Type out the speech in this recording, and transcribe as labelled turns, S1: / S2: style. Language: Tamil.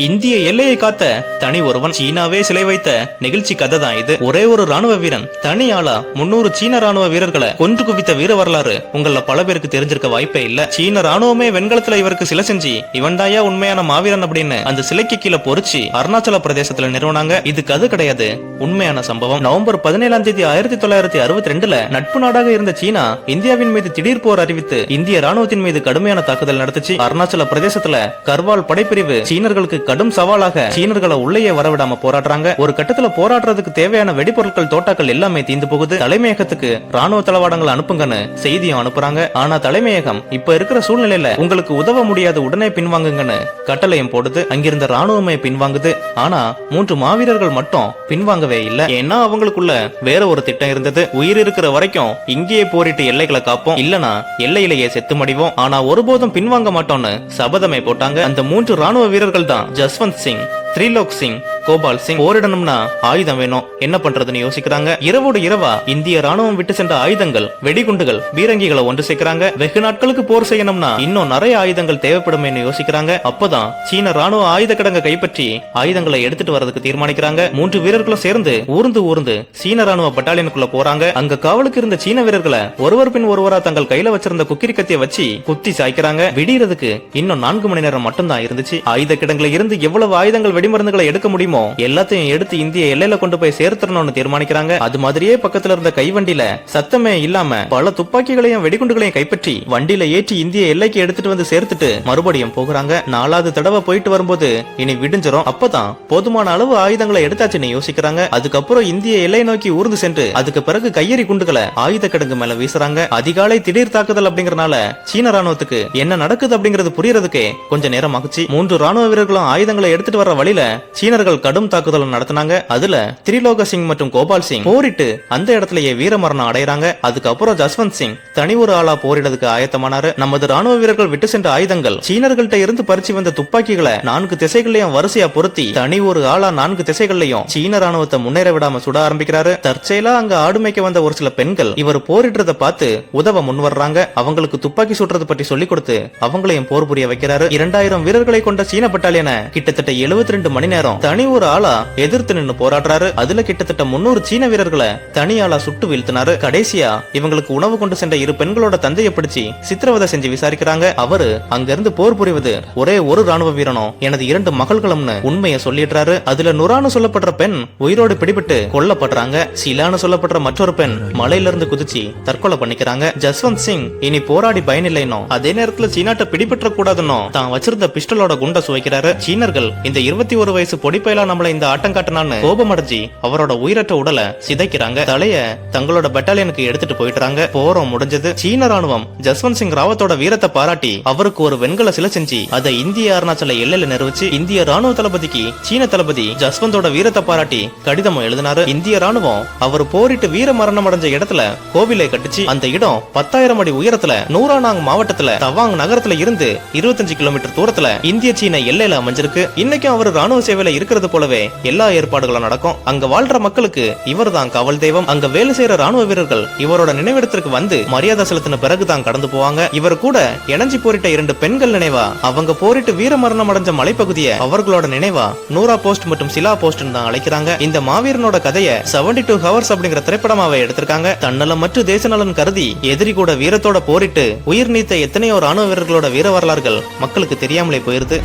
S1: இந்திய எல்லையை காத்த தனி ஒருவன், சீனாவே சிலை வைத்த நெகிழ்ச்சி கதை தான் இது. ஒரே ஒரு ராணுவ வீரன் தனி ஆளா 300 சீன ராணுவ வீரர்களை கொன்று குவித்த வீர வரலாறு உங்கள பல பேருக்கு தெரிஞ்சிருக்க வாய்ப்பே இல்ல. சீன ராணுவமே வெண்கலத்துல இவருக்கு சிலை செஞ்சு இவன் தாயா உண்மையான மாவீரன் அப்படின்னு அந்த சிலைக்கு கீழே பொறிச்சு அருணாச்சல பிரதேசத்துல நிறுவனாங்க. இது கதை கிடையாது, உண்மையான சம்பவம். நவம்பர் 17 1962 நட்பு நாடாக இருந்த சீனா இந்தியாவின் மீது திடீர் போர் அறிவித்து இந்திய ராணுவத்தின் மீது கடுமையான தாக்குதல் நடத்துச்சு. அருணாச்சல பிரதேசத்துல கர்வால் படைப்பிரிவு சீனர்களுக்கு கடும் சவாலாக சீனர்களை உள்ளேயே வரவிடாம போராடுறாங்க. ஒரு கட்டத்துல போராடுறதுக்கு தேவையான வெடிபொருட்கள் தோட்டாக்கள் எல்லாமே தீந்து போகுது. தலைமையகத்துக்கு ராணுவ தளவாடங்களை அனுப்புங்கன்னு செய்தியும் அனுப்புறாங்க. ஆனா தலைமையகம் இப்ப இருக்கிற சூழ்நிலையில உங்களுக்கு உதவ முடியாது, உடனே பின்வாங்குங்கன்னு கட்டளையும் போடுது. அங்கிருந்த ராணுவமே பின்வாங்குது. ஆனா 3 மாவீரர்கள் மட்டும் பின்வாங்கவே இல்ல. ஏன்னா அவங்களுக்குள்ள வேற ஒரு திட்டம் இருந்தது. உயிர் இருக்கிற வரைக்கும் இங்கேயே போரிட்டு எல்லைகளை காப்போம், இல்லனா எல்லையிலேயே செத்து மடிவோம். ஆனா ஒருபோதும் பின்வாங்க மாட்டோம்னு சபதமே போட்டாங்க. அந்த 3 ராணுவ வீரர்கள் தான் ஜஸ்வந்த் சிங், திரிலோக் சிங், கோபால் சிங். போரிடணும்னா ஆயுதம் வேணும், என்ன பண்றதுன்னு யோசிக்கிறாங்க. இரவோடு இரவா இந்திய ராணுவம் விட்டு சென்ற ஆயுதங்கள், வெடிகுண்டுகள், பீரங்கிகளை ஒன்று சேர்க்கிறாங்க. வெகு நாட்களுக்கு போர் செய்யணும்னா இன்னும் நிறைய ஆயுதங்கள் தேவைப்படும் யோசிக்கிறாங்க. அப்பதான் சீன ராணுவ ஆயுத கிடங்க கைப்பற்றி ஆயுதங்களை எடுத்துட்டு வரதுக்கு தீர்மானிக்கிறாங்க. 3 வீரர்களும் சேர்ந்து ஊர்ந்து சீன ராணுவ பட்டாலியனுக்குள்ள போறாங்க. அங்க காவலுக்கு இருந்த சீன வீரர்களை ஒருவர் பின் ஒருவரா தங்கள் கையில வச்சிருந்த குக்கிரி கத்திய வச்சு குத்தி சாய்க்கிறாங்க. விடியறதுக்கு இன்னும் 4 மணி நேரம் மட்டும் தான் இருந்துச்சு. ஆயுத கிடங்குல இருந்து எவ்வளவு ஆயுதங்கள் வெடிமருந்துகளை எடுக்க முடியுமோ எல்லாத்தையும் எடுத்து இந்திய எல்லையில கொண்டு போய் சேர்த்தணும்னு தீர்மானிக்கிறாங்க. அது மாதிரியே பக்கத்துல இருந்த கைவண்டியில சத்தமே இல்லாம பல துப்பாக்கிகளையும் வெடிகுண்டுகளையும் கைப்பற்றி வண்டியில ஏற்றி இந்திய எல்லைக்கு எடுத்துட்டு வந்து சேர்த்துட்டு மறுபடியும் போகிறாங்க. 4வது தடவை போயிட்டு வரும்போது இனி விடிஞ்சிரும். அப்பதான் போதுமான அளவு ஆயுதங்களை எடுத்தாச்சுன்னு யோசிக்கிறாங்க. அதுக்கப்புறம் இந்திய எல்லை நோக்கி ஊர்ந்து சென்று அதுக்கு பிறகு கையெறி குண்டுகளை ஆயுத கிடங்கு மேல வீசுறாங்க. அதிகாலை திடீர் தாக்குதல் அப்படிங்கறனால சீன ராணுவத்துக்கு என்ன நடக்குது அப்படிங்கறது புரியறதுக்கே கொஞ்ச நேரம் ஆகுச்சு. 3 ராணுவ வீரர்களும் ஆயுதங்களை எடுத்துட்டு வர வழியில சீனர்கள் கடும் தாக்குதல் நடத்தினாங்க. அதுல திரிலோக சிங் மற்றும் கோபால் சிங் போரிட்டு அந்த இடத்துலயே வீரமரணம் அடைறாங்க. அதுக்கப்புறம் ஜஸ்வந்த் சிங் தனி ஒரு ஆளா போரிடதுக்கு ஆயத்தமானாரு. நமது ராணுவ வீரர்கள் விட்டு சென்ற ஆயுதங்கள், சீனர்கள்ட்ட இருந்து பறிச்சு வந்த துப்பாக்கிகளை 4 திசைகளையும் வரிசையா பொருத்தி தனி ஒரு ஆளா 4 திசைகள்லயும் சீன ராணுவத்தை முன்னேற விடாம சுட ஆரம்பிக்கிறாரு. தற்செயலா அங்க ஆடுமைக்க வந்த ஒரு சில பெண்கள் இவர் போரிடுறத பார்த்து உதவ முன் வர்றாங்க. அவங்களுக்கு துப்பாக்கி சுடுறது பற்றி சொல்லிக் கொடுத்து அவங்களையும் போர் புரிய வைக்கிறாரு. 2000 வீரர்களை கொண்ட சீன பட்டாலியன கிட்டத்தட்ட 72 மணி நேரம் தனி ஒரு ஆளா எதிர்த்து நின்னு போராடுறாரு. அதுல கிட்டத்தட்ட 300 சீன வீரர்களை தனி ஆளா சுட்டு வீழ்த்தினாரு. கடைசியா இவங்களுக்கு உணவு கொண்டு சென்ற 2 பெண்களோட தந்தையை பிடிச்சு சித்திரவதை செஞ்சு விசாரிக்கிறாங்க. அவரு அங்க இருந்து போர் புரிவது ஒரே ஒரு ராணுவ வீரனும் எனது 2 மகள்களும்னு உண்மையை சொல்லிடுறாரு. அதுல நுரான்னு சொல்லப்படுற பெண் உயிரோடு பிடிபட்டு கொல்லப்படுறாங்க. சிலான்னு சொல்லப்படுற மற்றொரு பெண் மலையில இருந்து குதிச்சு தற்கொலை பண்ணிக்கிறாங்க. ஜஸ்வந்த் சிங் இனி போராடி பயனில்லைனோ, அதே நேரத்துல சீனாட்ட பிடிபற்ற கூடாதுன்னு தான் வச்சிருந்த பிஸ்டலோட குண்ட சுவைக்கிறாரு. சீனர்கள் இந்த 21 வயசு பொடிப்பையில நம்மள இந்த ஆட்டம் காட்டினான்னு கோபமடைஞ்சி அவரோட உயிரற்ற உடலை சிதைக்கிறாங்க. தலைய தங்களோட பட்டாலியனுக்கு எடுத்துட்டு போயிட்டாங்க. போரம் முடிஞ்சது. சீன ராணுவம் ஜஸ்வந்த் சிங் ராவத்தோட வீரத்தை பாராட்டி அவருக்கு ஒரு வெண்கல சிலை செஞ்சு அதை இந்திய அருணாச்சல எல்லையில நிறுவச்சு இந்திய ராணுவ தளபதிக்கு சீன தளபதி ஜஸ்வந்தோட வீரத்தை பாராட்டி கடிதம் எழுதினாரு. இந்திய ராணுவம் அவர் போரிட்டு வீர மரணம் அடைஞ்ச இடத்துல கோவிலை கட்டுச்சு. அந்த இடம் 10,000 அடி உயரத்துல நூரானாங் மாவட்டத்துல தவாங் நகரத்துல இருந்து 25 கிலோமீட்டர் தூரத்துல இந்திய சீன எல்லையில அமைஞ்சிருக்கு. இன்னைக்கும் அவர் ராணுவ சேவையில இருக்கிறது போலவே எல்லா ஏற்பாடுகளும் நடக்கும். அங்க வாழ்ற மக்களுக்கு இவர் தான் காவல் தெய்வம். அங்க வேலை செய்யற ராணுவ வீரர்கள் இவரோட நினைவிடத்திற்கு வந்து மரியாதை செலுத்தின பிறகுதான் கடந்து போவாங்க. இவர் கூட இணைஞ்சி போரிட்ட 2 பெண்கள் நினைவா அவங்க போரிட்டு வீர மரணம் அடைஞ்ச மலைப்பகுதியை அவர்களோட நினைவா நூரா போஸ்ட் மற்றும் சிலா போஸ்ட் தான் அழைக்கிறாங்க. இந்த மாவீரனோட கதையை 72 ஹவர்ஸ் அப்படிங்கிற திரைப்படமாவே எடுத்திருக்காங்க. தன்னலம் மற்றும் தேச நலன் கருதி எதிரி கூட வீரத்தோட போரிட்டு உயிர் நீத்த எத்தனையோ ராணுவ வீரர்களோட வீர வரலாறுகள் மக்களுக்கு தெரியாமலே போயிருது.